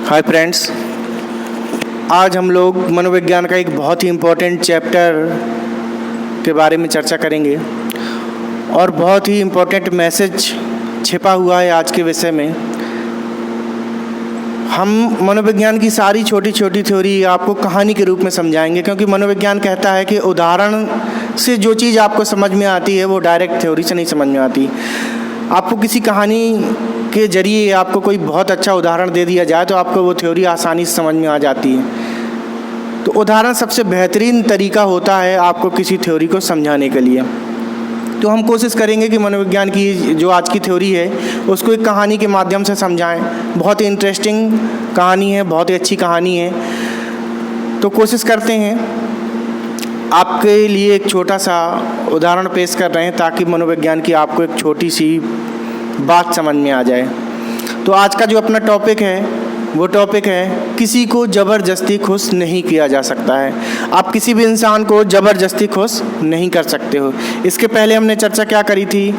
Hi friends, आज हम लोग मनोविज्ञान का एक बहुत ही इम्पोर्टेंट चैप्टर के बारे में चर्चा करेंगे और बहुत ही इम्पोर्टेंट मैसेज छिपा हुआ है आज के विषय में। हम मनोविज्ञान की सारी छोटी छोटी थ्योरी आपको कहानी के रूप में समझाएंगे, क्योंकि मनोविज्ञान कहता है कि उदाहरण से जो चीज़ आपको समझ में आती है वो डायरेक्ट थ्योरी से नहीं समझ में आती। आपको किसी कहानी के जरिए आपको कोई बहुत अच्छा उदाहरण दे दिया जाए तो आपको वो थ्योरी आसानी से समझ में आ जाती है। तो उदाहरण सबसे बेहतरीन तरीका होता है आपको किसी थ्योरी को समझाने के लिए। तो हम कोशिश करेंगे कि मनोविज्ञान की जो आज की थ्योरी है उसको एक कहानी के माध्यम से समझाएं। बहुत ही इंटरेस्टिंग कहानी है, बहुत ही अच्छी कहानी है। तो कोशिश करते हैं आपके लिए एक छोटा सा उदाहरण पेश कर रहे हैं ताकि मनोविज्ञान की आपको एक छोटी सी बात समझ में आ जाए। तो आज का जो अपना टॉपिक है वो टॉपिक है किसी को ज़बरदस्ती खुश नहीं किया जा सकता है। आप किसी भी इंसान को ज़बरदस्ती खुश नहीं कर सकते हो। इसके पहले हमने चर्चा क्या करी थी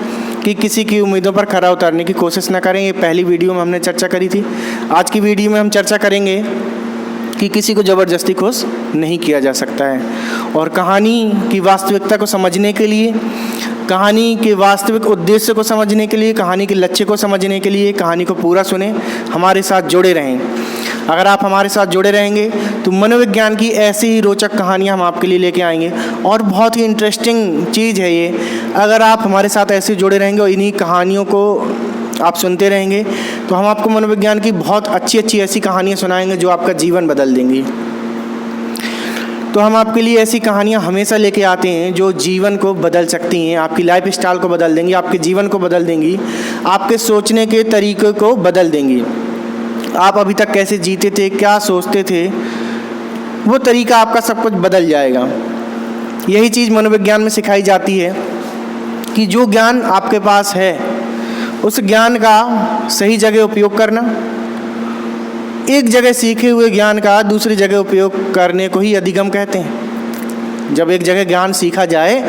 कि किसी की उम्मीदों पर खरा उतरने की कोशिश न करें। ये पहली वीडियो में हमने चर्चा करी थी। आज की वीडियो में हम चर्चा करेंगे कि किसी को ज़बरदस्ती खुश नहीं किया जा सकता है। और कहानी की वास्तविकता को समझने के लिए, कहानी के वास्तविक उद्देश्य को समझने के लिए, कहानी के लक्ष्य को समझने के लिए कहानी को पूरा सुने, हमारे साथ जुड़े रहें। अगर आप हमारे साथ जुड़े रहेंगे तो मनोविज्ञान की ऐसी ही रोचक कहानियाँ हम आपके लिए लेके आएंगे। और बहुत ही इंटरेस्टिंग चीज़ है ये, अगर आप हमारे साथ ऐसे जुड़े रहेंगे और इन्हीं कहानियों को आप सुनते रहेंगे तो हम आपको मनोविज्ञान की बहुत अच्छी अच्छी ऐसी कहानियाँ सुनाएंगे जो आपका जीवन बदल देंगी। तो हम आपके लिए ऐसी कहानियाँ हमेशा लेके आते हैं जो जीवन को बदल सकती हैं, आपकी लाइफ स्टाइल को बदल देंगी, आपके जीवन को बदल देंगी, आपके सोचने के तरीके को बदल देंगी। आप अभी तक कैसे जीते थे, क्या सोचते थे, वो तरीका आपका सब कुछ बदल जाएगा। यही चीज़ मनोविज्ञान में सिखाई जाती है कि जो ज्ञान आपके पास है उस ज्ञान का सही जगह उपयोग करना। एक जगह सीखे हुए ज्ञान का दूसरी जगह उपयोग करने को ही अधिगम कहते हैं। जब एक जगह ज्ञान सीखा जाए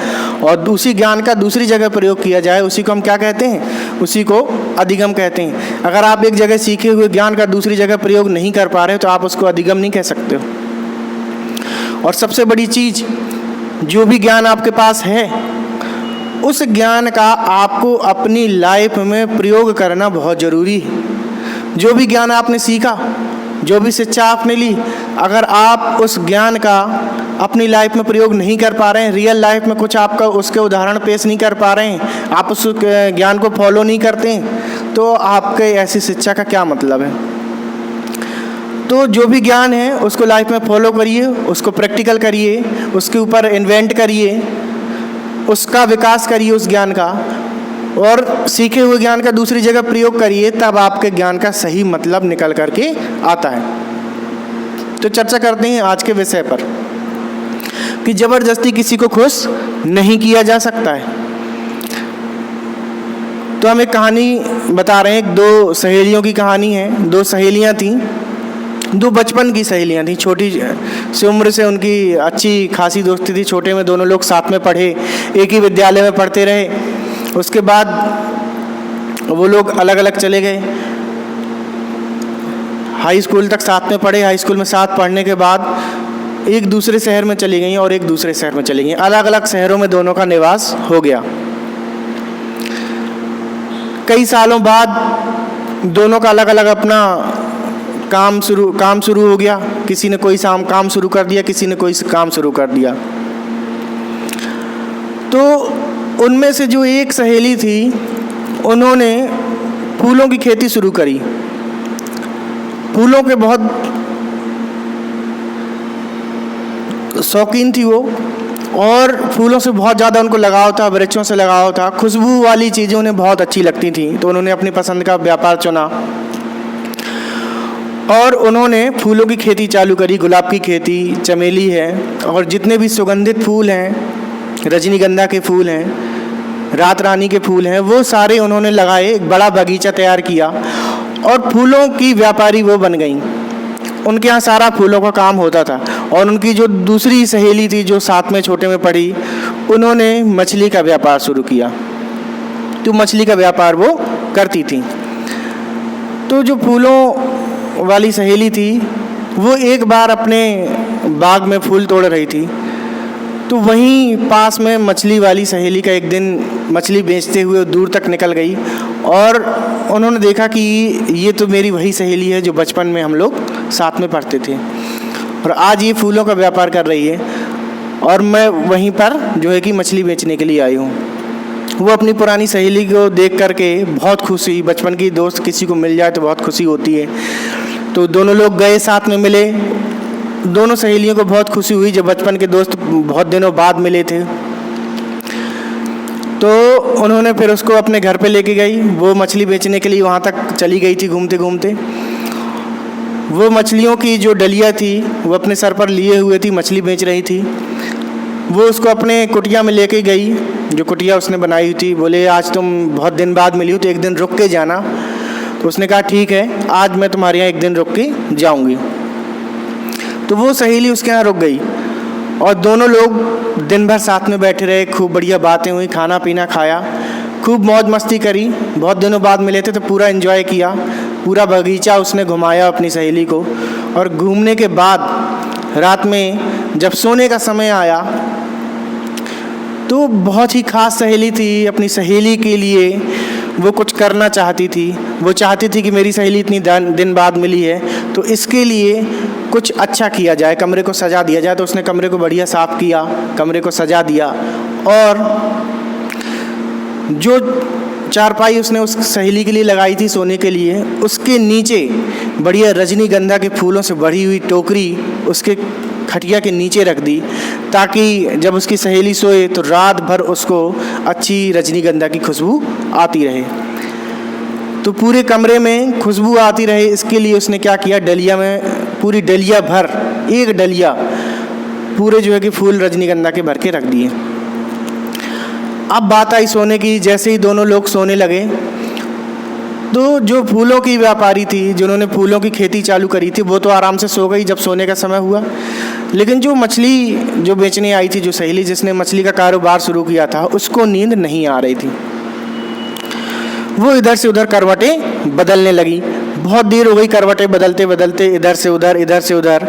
और उसी ज्ञान का दूसरी जगह प्रयोग किया जाए उसी को हम क्या कहते हैं? उसी को अधिगम कहते हैं। अगर आप एक जगह सीखे हुए ज्ञान का दूसरी जगह प्रयोग नहीं कर पा रहे हो तो आप उसको अधिगम नहीं कह सकते हो। और सबसे बड़ी चीज़, जो भी ज्ञान आपके पास है उस ज्ञान का आपको अपनी लाइफ में प्रयोग करना बहुत ज़रूरी है। जो भी ज्ञान आपने सीखा, जो भी शिक्षा आपने ली, अगर आप उस ज्ञान का अपनी लाइफ में प्रयोग नहीं कर पा रहे हैं, रियल लाइफ में कुछ आपका उसके उदाहरण पेश नहीं कर पा रहे हैं, आप उस ज्ञान को फॉलो नहीं करते हैं, तो आपके ऐसी शिक्षा का क्या मतलब है। तो जो भी ज्ञान है उसको लाइफ में फॉलो करिए, उसको प्रैक्टिकल करिए, उसके ऊपर इन्वेंट करिए, उसका विकास करिए उस ज्ञान का, और सीखे हुए ज्ञान का दूसरी जगह प्रयोग करिए, तब आपके ज्ञान का सही मतलब निकल करके आता है। तो चर्चा करते हैं आज के विषय पर कि ज़बरदस्ती किसी को खुश नहीं किया जा सकता है। तो हम एक कहानी बता रहे हैं, दो सहेलियों की कहानी है। दो सहेलियां थीं, दो बचपन की सहेलियां थीं, छोटी सी उम्र से उनकी अच्छी खासी दोस्ती थी। छोटे में दोनों लोग साथ में पढ़े, एक ही विद्यालय में पढ़ते रहे। उसके बाद वो लोग अलग अलग चले गए। हाई स्कूल तक साथ में पढ़े। हाई स्कूल में साथ पढ़ने के बाद एक दूसरे शहर में चली गई और एक दूसरे शहर में चली गई। अलग अलग शहरों में दोनों का निवास हो गया। कई सालों बाद दोनों का अलग अलग अपना काम शुरू हो गया। किसी ने कोई काम शुरू कर दिया, किसी ने कोई काम शुरू कर दिया। तो उनमें से जो एक सहेली थी उन्होंने फूलों की खेती शुरू करी। फूलों के बहुत शौकीन थी वो, और फूलों से बहुत ज़्यादा उनको लगाव था, वृक्षों से लगाव था। खुशबू वाली चीज़ें उन्हें बहुत अच्छी लगती थी, तो उन्होंने अपनी पसंद का व्यापार चुना और उन्होंने फूलों की खेती चालू करी। गुलाब की खेती, चमेली है, और जितने भी सुगंधित फूल हैं, रजनीगंधा के फूल हैं, रात रानी के फूल हैं, वो सारे उन्होंने लगाए। एक बड़ा बगीचा तैयार किया और फूलों की व्यापारी वो बन गईं। उनके यहाँ सारा फूलों का काम होता था। और उनकी जो दूसरी सहेली थी जो साथ में छोटे में पढ़ी, उन्होंने मछली का व्यापार शुरू किया। तो मछली का व्यापार वो करती थी। तो जो फूलों वाली सहेली थी, वो एक बार अपने बाग में फूल तोड़ रही थी, तो वहीं पास में मछली वाली सहेली का एक दिन मछली बेचते हुए दूर तक निकल गई और उन्होंने देखा कि ये तो मेरी वही सहेली है जो बचपन में हम लोग साथ में पढ़ते थे, और आज ये फूलों का व्यापार कर रही है और मैं वहीं पर जो है कि मछली बेचने के लिए आई हूँ। वो अपनी पुरानी सहेली को देख करके बहुत खुश हुई। बचपन की दोस्त किसी को मिल जाए तो बहुत खुशी होती है। तो दोनों लोग गए, साथ में मिले। दोनों सहेलियों को बहुत खुशी हुई जब बचपन के दोस्त बहुत दिनों बाद मिले थे। तो उन्होंने फिर उसको अपने घर पे लेके गई। वो मछली बेचने के लिए वहाँ तक चली गई थी घूमते घूमते। वो मछलियों की जो डलिया थी वो अपने सर पर लिए हुए थी, मछली बेच रही थी। वो उसको अपने कुटिया में लेके गई, जो कुटिया उसने बनाई हुई थी। बोले आज तुम बहुत दिन बाद मिली हो तो एक दिन रुक के जाना। तो उसने कहा ठीक है, आज मैं तुम्हारे यहाँ एक दिन रुक के जाऊँगी। तो वो सहेली उसके यहाँ रुक गई और दोनों लोग दिन भर साथ में बैठे रहे। खूब बढ़िया बातें हुई, खाना पीना खाया, खूब मौज मस्ती करी। बहुत दिनों बाद मिले थे तो पूरा एंजॉय किया। पूरा बगीचा उसने घुमाया अपनी सहेली को। और घूमने के बाद रात में जब सोने का समय आया तो बहुत ही ख़ास सहेली थी। अपनी सहेली के लिए वो कुछ करना चाहती थी। वो चाहती थी कि मेरी सहेली इतनी दिन बाद मिली है तो इसके लिए कुछ अच्छा किया जाए, कमरे को सजा दिया जाए। तो उसने कमरे को बढ़िया साफ़ किया, कमरे को सजा दिया और जो चारपाई उसने उस सहेली के लिए लगाई थी सोने के लिए, उसके नीचे बढ़िया रजनीगंधा के फूलों से भरी हुई टोकरी उसके खटिया के नीचे रख दी, ताकि जब उसकी सहेली सोए तो रात भर उसको अच्छी रजनीगंधा की खुशबू आती रहे। तो पूरे कमरे में खुशबू आती रहे, इसके लिए उसने क्या किया, डलिया में पूरी डलिया भर, एक डलिया पूरे जो है कि फूल रजनीगंधा के भर के रख दिए। अब बात आई सोने की। जैसे ही दोनों लोग सोने लगे तो जो फूलों की व्यापारी थी, जिन्होंने फूलों की खेती चालू करी थी, वो तो आराम से सो गई जब सोने का समय हुआ। लेकिन जो मछली जो बेचने आई थी, जो सहेली जिसने मछली का कारोबार शुरू किया था, उसको नींद नहीं आ रही थी। वो इधर से उधर करवटें बदलने लगी। बहुत देर हो गई करवटें बदलते बदलते, इधर से उधर, इधर से उधर।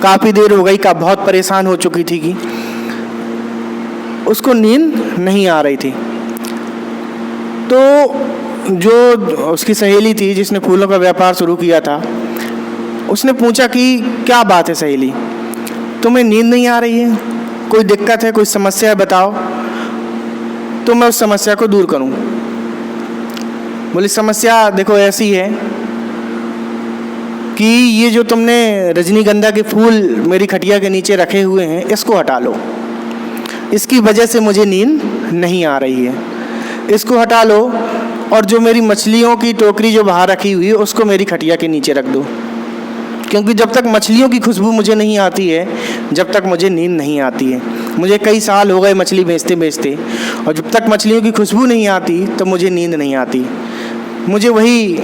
काफ़ी देर हो गई, बहुत परेशान हो चुकी थी कि उसको नींद नहीं आ रही थी। तो जो उसकी सहेली थी जिसने फूलों का व्यापार शुरू किया था, उसने पूछा कि क्या बात है सहेली, तुम्हें नींद नहीं आ रही है, कोई दिक्कत है, कोई समस्या है, बताओ तो मैं उस समस्या को दूर करूं। बोली समस्या देखो ऐसी है कि ये जो तुमने रजनीगंधा के फूल मेरी खटिया के नीचे रखे हुए हैं, इसको हटा लो। इसकी वजह से मुझे नींद नहीं आ रही है, इसको हटा लो। और जो मेरी मछलियों की टोकरी जो बाहर रखी हुई है उसको मेरी खटिया के नीचे रख दो, क्योंकि जब तक मछलियों की खुशबू मुझे नहीं आती है, जब तक मुझे नींद नहीं आती है। मुझे कई साल हो गए मछली बेचते बेचते, और जब तक मछलियों की खुशबू नहीं आती तो मुझे नींद नहीं आती। मुझे वही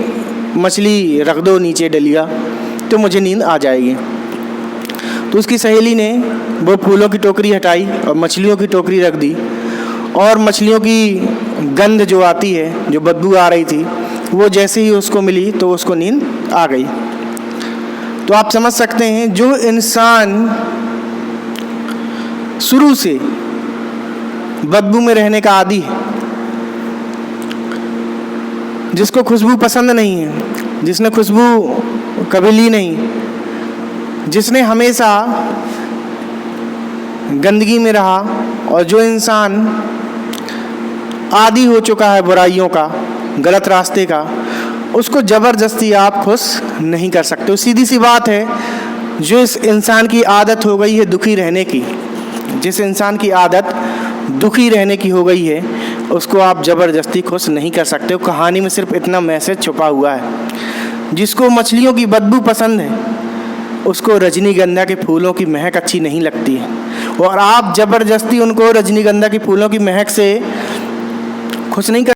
मछली रख दो नीचे डलिया, तो मुझे नींद आ जाएगी। तो उसकी सहेली ने वो फूलों की टोकरी हटाई और मछलियों की टोकरी रख दी, और मछलियों की गंध जो आती है, जो बदबू आ रही थी, वो जैसे ही उसको मिली तो उसको नींद आ गई। तो आप समझ सकते हैं, जो इंसान शुरू से बदबू में रहने का आदी है, जिसको खुशबू पसंद नहीं है, जिसने खुशबू कभी ली नहीं, जिसने हमेशा गंदगी में रहा, और जो इंसान आदी हो चुका है बुराइयों का, गलत रास्ते का, उसको ज़बरदस्ती आप खुश नहीं कर सकते। सीधी सी बात है, जो इस इंसान की आदत हो गई है दुखी रहने की, जिस इंसान की आदत दुखी रहने की हो गई है, उसको आप ज़बरदस्ती खुश नहीं कर सकते। कहानी में सिर्फ इतना मैसेज छुपा हुआ है। जिसको मछलियों की बदबू पसंद है, उसको रजनीगंधा के फूलों की महक अच्छी नहीं लगती है, और आप ज़बरदस्ती उनको रजनीगंधा के फूलों की महक से खुश नहीं कर